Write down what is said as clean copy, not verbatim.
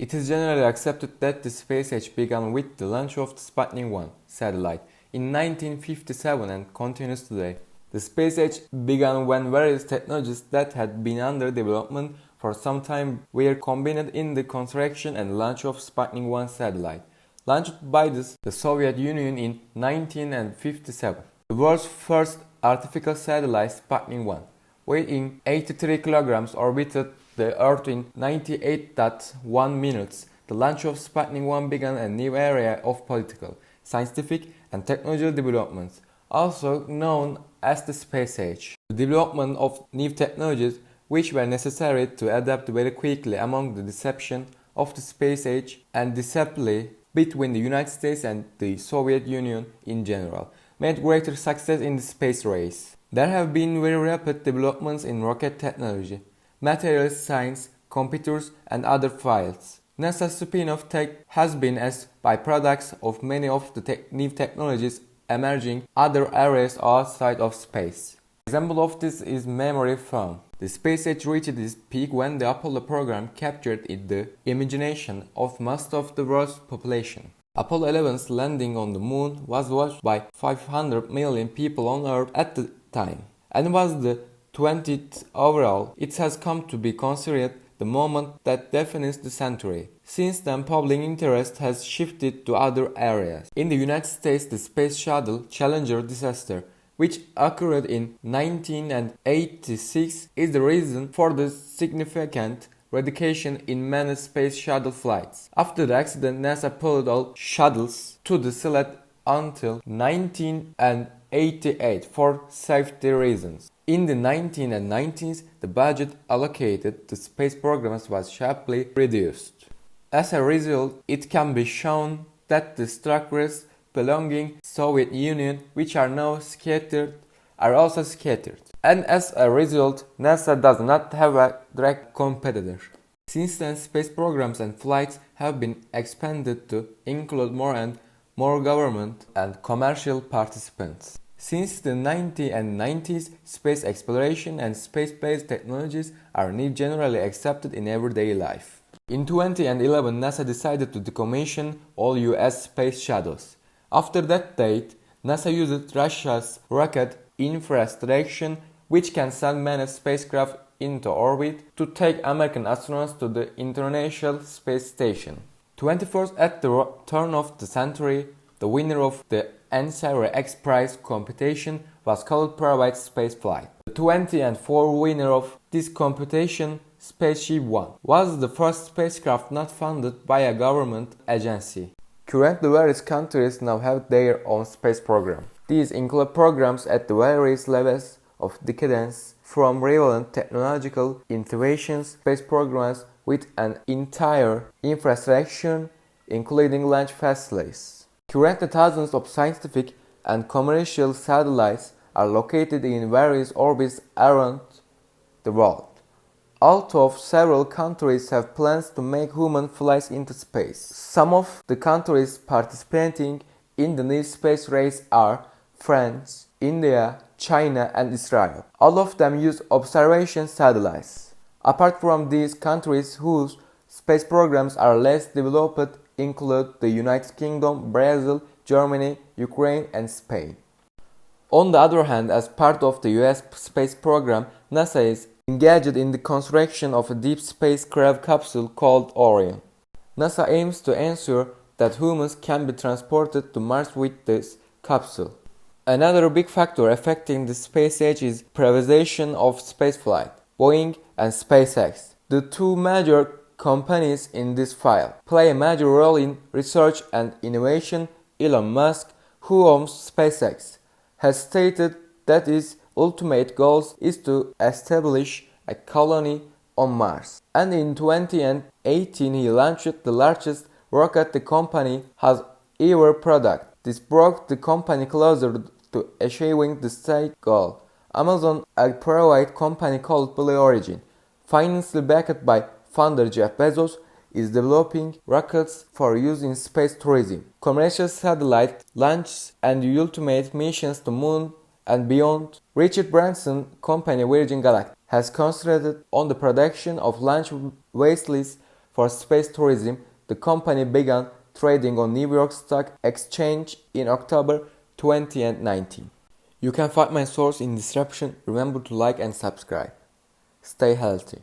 It is generally accepted that the space age began with the launch of the Sputnik 1 satellite in 1957 and continues today. The space age began when various technologies that had been under development for some time were combined in the construction and launch of Sputnik 1 satellite, launched by the Soviet Union in 1957. The world's first artificial satellite, Sputnik 1, weighing 83 kilograms, orbited the Earth in 98.1 minutes. The launch of Sputnik 1 began a new era of political, scientific, and technological developments, also known as the space age. The development of new technologies which were necessary to adapt very quickly among the deception of the space age and display between the United States and the Soviet Union in general made greater success in the space race. There have been very rapid developments in rocket technology, materials science, computers, and other fields. NASA's spin-off tech has been as byproducts of many of the new technologies emerging other areas outside of space. An example of this is memory foam. The space age reached its peak when the Apollo program captured the imagination of most of the world's population. Apollo 11's landing on the moon was watched by 500 million people on Earth at the time, and was the 20th overall. It has come to be considered the moment that defines the century. Since then, public interest has shifted to other areas. In the United States, the Space Shuttle Challenger disaster, which occurred in 1986, is the reason for the significant reduction in manned space shuttle flights. After the accident, NASA pulled all shuttles to the sled until 1988 for safety reasons. In the 1990s, the budget allocated to space programs was sharply reduced. As a result, it can be shown that the structures belonging to the Soviet Union, which are now scattered, are also scattered. And as a result, NASA does not have a direct competitor. Since then, space programs and flights have been expanded to include more and more government and commercial participants. Since the 1990s, space exploration and space-based technologies are now generally accepted in everyday life. In 2011, NASA decided to decommission all US space shuttles. After that date, NASA used Russia's rocket infrastructure, which can send manned spacecraft into orbit, to take American astronauts to the International Space Station. 24th, at the turn of the century, the winner of the NSARA X Prize competition was called private spaceflight. The 2004 winner of this competition, Spaceship One, was the first spacecraft not funded by a government agency. Currently, various countries now have their own space program. These include programs at the various levels of decadence, from relevant technological innovations, space programs with an entire infrastructure, including launch facilities. Currently, thousands of scientific and commercial satellites are located in various orbits around the world. Although several countries have plans to make human flights into space. Some of the countries participating in the new space race are France, India, China, and Israel. All of them use observation satellites. Apart from these, countries whose space programs are less developed include the United Kingdom, Brazil, Germany, Ukraine, and Spain. On the other hand, as part of the US space program, NASA is engaged in the construction of a deep spacecraft capsule called Orion. NASA aims to ensure that humans can be transported to Mars with this capsule. Another big factor affecting the space age is privatization of spaceflight. Boeing and SpaceX, the two major companies in this field, play a major role in research and innovation. Elon Musk, who owns SpaceX, has stated that his ultimate goal is to establish a colony on Mars. And in 2018, he launched the largest rocket the company has ever produced. This brought the company closer to achieving the state goal. Amazon, a private company called Blue Origin, financially backed by founder Jeff Bezos, is developing rockets for use in space tourism, commercial satellite launches, and ultimate missions to Moon and beyond. Richard Branson company Virgin Galactic has concentrated on the production of launch vehicles for space tourism, the company began trading on New York Stock Exchange in October 2019. You can find my source in the description. Remember to like and subscribe. Stay healthy.